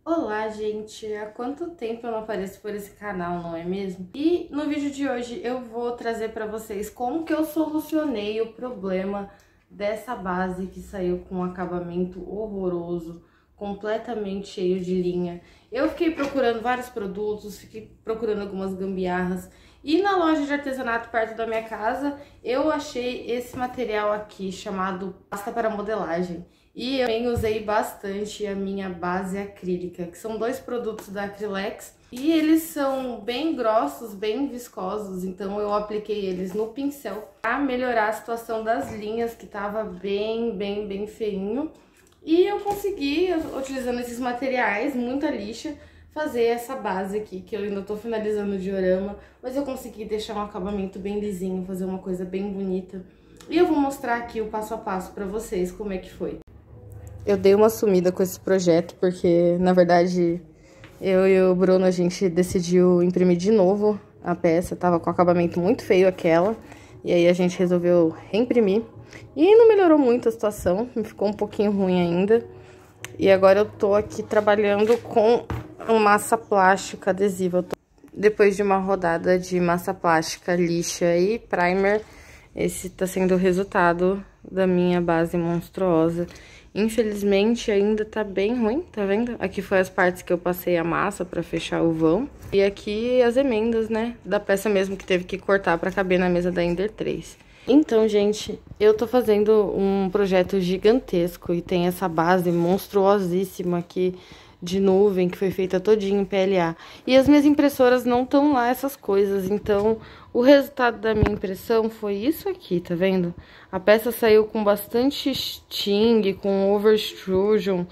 Olá, gente! Há quanto tempo eu não apareço por esse canal, não é mesmo? E no vídeo de hoje eu vou trazer pra vocês como que eu solucionei o problema dessa base que saiu com um acabamento horroroso, completamente cheio de linha. Eu fiquei procurando vários produtos, fiquei procurando algumas gambiarras e na loja de artesanato perto da minha casa eu achei esse material aqui chamado pasta para modelagem. E eu também usei bastante a minha base acrílica, que são dois produtos da Acrylex. E eles são bem grossos, bem viscosos, então eu apliquei eles no pincel para melhorar a situação das linhas, que tava bem feinho. E eu consegui, utilizando esses materiais, muita lixa, fazer essa base aqui, que eu ainda tô finalizando o diorama, mas eu consegui deixar um acabamento bem lisinho, fazer uma coisa bem bonita. E eu vou mostrar aqui o passo a passo pra vocês como é que foi. Eu dei uma sumida com esse projeto, porque, na verdade, eu e o Bruno, a gente decidiu imprimir de novo a peça. Tava com acabamento muito feio aquela, e aí a gente resolveu reimprimir. E não melhorou muito a situação, ficou um pouquinho ruim ainda. E agora eu tô aqui trabalhando com massa plástica adesiva. Depois de uma rodada de massa plástica, lixa e primer, esse tá sendo o resultado da minha base monstruosa. Infelizmente ainda tá bem ruim, tá vendo? Aqui foi as partes que eu passei a massa pra fechar o vão. E aqui as emendas, né, da peça mesmo que teve que cortar pra caber na mesa da Ender 3. Então, gente, eu tô fazendo um projeto gigantesco e tem essa base monstruosíssima aqui de nuvem que foi feita todinha em PLA. E as minhas impressoras não estão lá essas coisas, então o resultado da minha impressão foi isso aqui, tá vendo? A peça saiu com bastante sting, com overextrusion.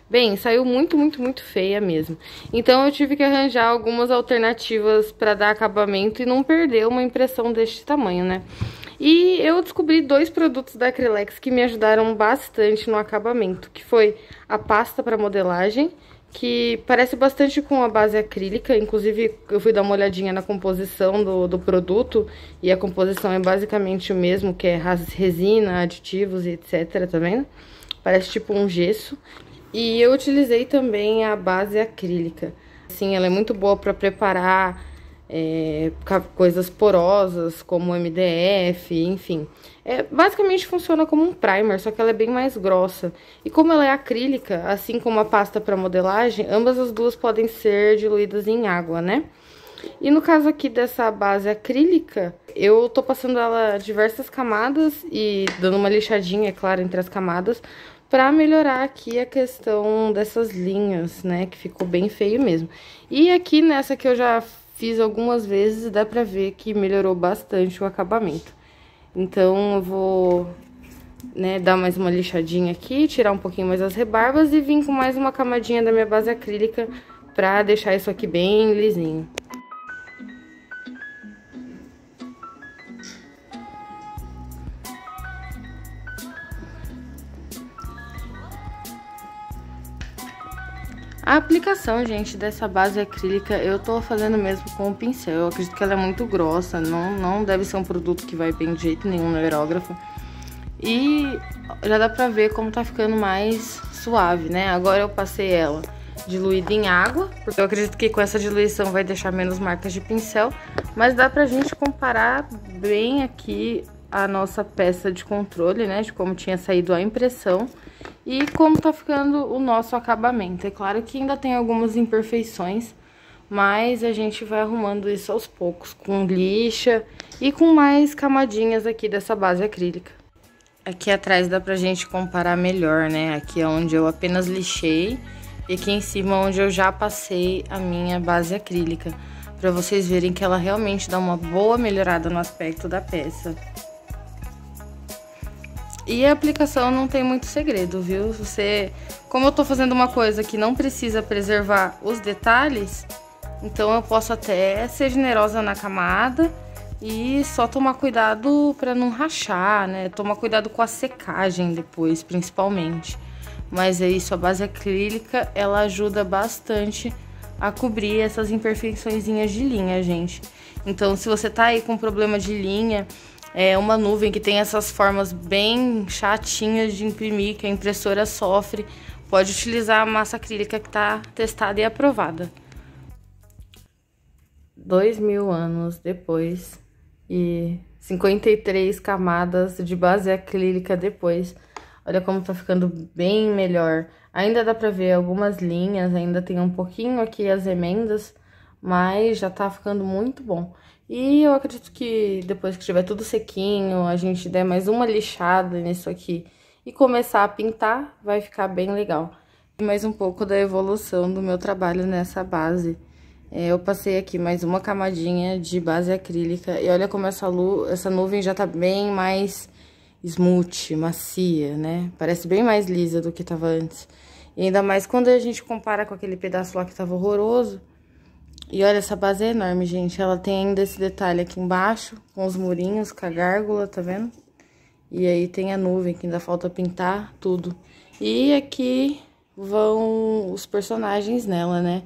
Bem, saiu muito feia mesmo. Então eu tive que arranjar algumas alternativas para dar acabamento e não perder uma impressão deste tamanho, né? E eu descobri dois produtos da Acrylex que me ajudaram bastante no acabamento, que foi a pasta para modelagem, que parece bastante com a base acrílica. Inclusive eu fui dar uma olhadinha na composição do produto e a composição é basicamente o mesmo, que é resina, aditivos e etc, tá vendo? Parece tipo um gesso. E eu utilizei também a base acrílica. Assim, ela é muito boa para preparar coisas porosas, como MDF, enfim. Basicamente funciona como um primer, só que ela é bem mais grossa. E como ela é acrílica, assim como a pasta para modelagem, ambas as duas podem ser diluídas em água, né? E no caso aqui dessa base acrílica, eu tô passando ela diversas camadas e dando uma lixadinha, é claro, entre as camadas, pra melhorar aqui a questão dessas linhas, né, que ficou bem feio mesmo. E aqui nessa que eu já fiz algumas vezes, dá pra ver que melhorou bastante o acabamento. Então eu vou, né, dar mais uma lixadinha aqui, tirar um pouquinho mais as rebarbas e vir com mais uma camadinha da minha base acrílica pra deixar isso aqui bem lisinho. A aplicação, gente, dessa base acrílica eu tô fazendo mesmo com o pincel. Eu acredito que ela é muito grossa, não deve ser um produto que vai bem de jeito nenhum no aerógrafo. E já dá pra ver como tá ficando mais suave, né? Agora eu passei ela diluída em água, porque eu acredito que com essa diluição vai deixar menos marcas de pincel. Mas dá pra gente comparar bem aqui a nossa peça de controle, né, de como tinha saído a impressão e como tá ficando o nosso acabamento. É claro que ainda tem algumas imperfeições, mas a gente vai arrumando isso aos poucos, com lixa e com mais camadinhas aqui dessa base acrílica. Aqui atrás dá pra gente comparar melhor, né, aqui é onde eu apenas lixei e aqui em cima onde eu já passei a minha base acrílica, pra vocês verem que ela realmente dá uma boa melhorada no aspecto da peça. E a aplicação não tem muito segredo, viu? Como eu tô fazendo uma coisa que não precisa preservar os detalhes, então eu posso até ser generosa na camada e só tomar cuidado pra não rachar, né? Tomar cuidado com a secagem depois, principalmente. Mas é isso, a base acrílica, ela ajuda bastante a cobrir essas imperfeiçõezinhas de linha, gente. Então, se você tá aí com problema de linha, uma nuvem que tem essas formas bem chatinhas de imprimir, que a impressora sofre, pode utilizar a massa acrílica que tá testada e aprovada. 2000 anos depois e 53 camadas de base acrílica depois. Olha como tá ficando bem melhor. Ainda dá pra ver algumas linhas, ainda tem um pouquinho aqui as emendas, mas já tá ficando muito bom. E eu acredito que depois que estiver tudo sequinho, a gente der mais uma lixada nisso aqui e começar a pintar, vai ficar bem legal. E mais um pouco da evolução do meu trabalho nessa base. Eu passei aqui mais uma camadinha de base acrílica e olha como essa nuvem já tá bem mais smooth, macia, né? Parece bem mais lisa do que tava antes. E ainda mais quando a gente compara com aquele pedaço lá que tava horroroso. E olha, essa base é enorme, gente. Ela tem ainda esse detalhe aqui embaixo, com os murinhos, com a gárgula, tá vendo? E aí tem a nuvem, que ainda falta pintar tudo. E aqui vão os personagens nela, né?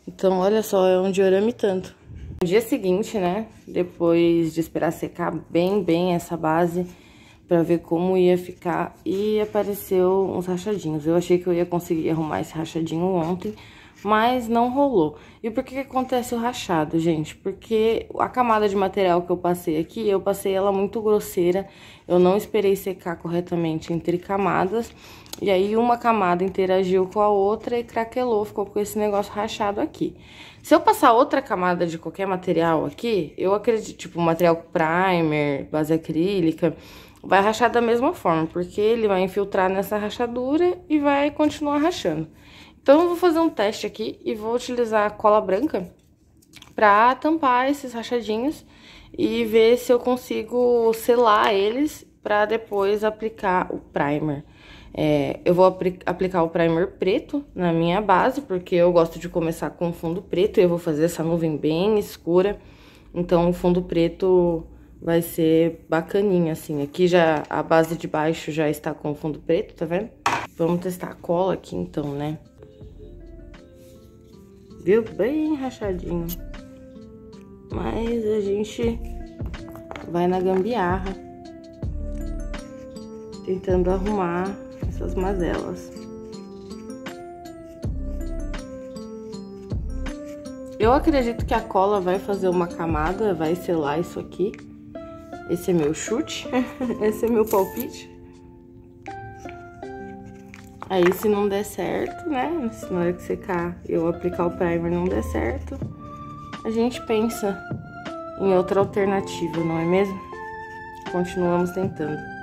Então, olha só, é um diorama e tanto. No dia seguinte, né, depois de esperar secar bem essa base, pra ver como ia ficar, e apareceu uns rachadinhos. Eu achei que eu ia conseguir arrumar esse rachadinho ontem, mas não rolou. E por que acontece o rachado, gente? Porque a camada de material que eu passei aqui, eu passei ela muito grosseira, eu não esperei secar corretamente entre camadas, e aí uma camada interagiu com a outra e craquelou, ficou com esse negócio rachado aqui. Se eu passar outra camada de qualquer material aqui, eu acredito, tipo material primer, base acrílica, vai rachar da mesma forma, porque ele vai infiltrar nessa rachadura e vai continuar rachando. Então, eu vou fazer um teste aqui e vou utilizar a cola branca pra tampar esses rachadinhos e ver se eu consigo selar eles pra depois aplicar o primer. Eu vou aplicar o primer preto na minha base, porque eu gosto de começar com fundo preto e eu vou fazer essa nuvem bem escura. Então, o fundo preto vai ser bacaninha, assim. Aqui já a base de baixo já está com fundo preto, tá vendo? Vamos testar a cola aqui, então, né? Viu? Bem rachadinho. Mas a gente vai na gambiarra, tentando arrumar essas mazelas. Eu acredito que a cola vai fazer uma camada, vai selar isso aqui. Esse é meu chute, esse é meu palpite. Aí, se não der certo, né, se na hora que secar eu aplicar o primer não der certo, a gente pensa em outra alternativa, não é mesmo? Continuamos tentando.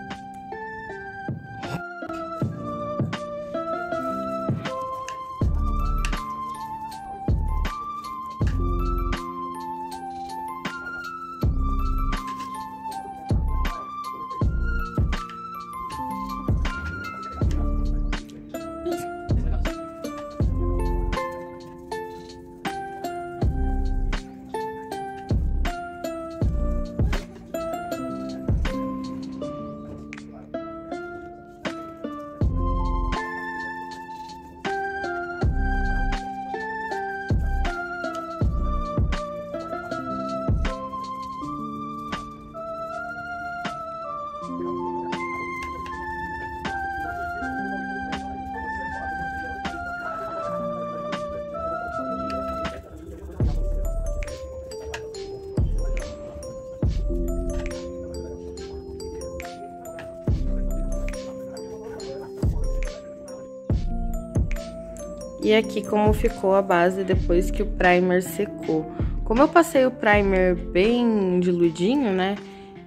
E aqui como ficou a base depois que o primer secou. Como eu passei o primer bem diluidinho, né?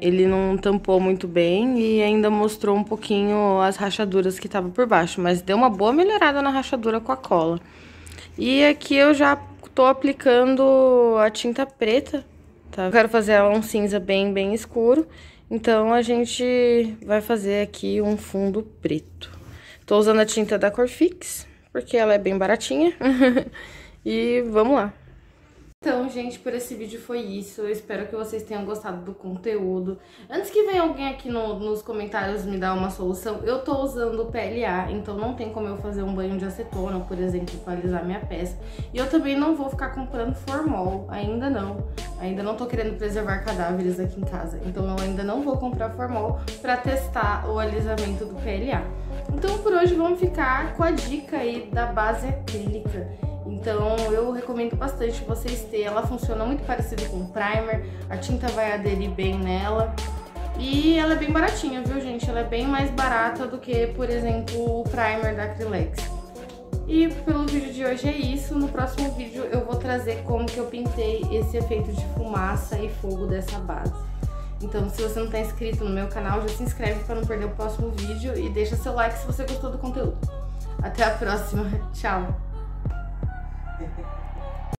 Ele não tampou muito bem e ainda mostrou um pouquinho as rachaduras que estavam por baixo. Mas deu uma boa melhorada na rachadura com a cola. E aqui eu já tô aplicando a tinta preta, tá? Eu quero fazer ela um cinza bem escuro. Então a gente vai fazer aqui um fundo preto. Tô usando a tinta da Corfix, porque ela é bem baratinha. E vamos lá. Então, gente, por esse vídeo foi isso. Eu espero que vocês tenham gostado do conteúdo. Antes que venha alguém aqui nos comentários me dar uma solução, eu tô usando o PLA, então não tem como eu fazer um banho de acetona, por exemplo, para alisar minha peça. E eu também não vou ficar comprando formol, ainda não. Ainda não tô querendo preservar cadáveres aqui em casa, então eu ainda não vou comprar formol para testar o alisamento do PLA. Então por hoje vamos ficar com a dica aí da base acrílica. Então eu recomendo bastante vocês terem, ela funciona muito parecido com o primer, a tinta vai aderir bem nela. E ela é bem baratinha, viu, gente? Ela é bem mais barata do que, por exemplo, o primer da Acrylex. E pelo vídeo de hoje é isso. No próximo vídeo eu vou trazer como que eu pintei esse efeito de fumaça e fogo dessa base. Então, se você não está inscrito no meu canal, já se inscreve para não perder o próximo vídeo e deixa seu like se você gostou do conteúdo. Até a próxima. Tchau!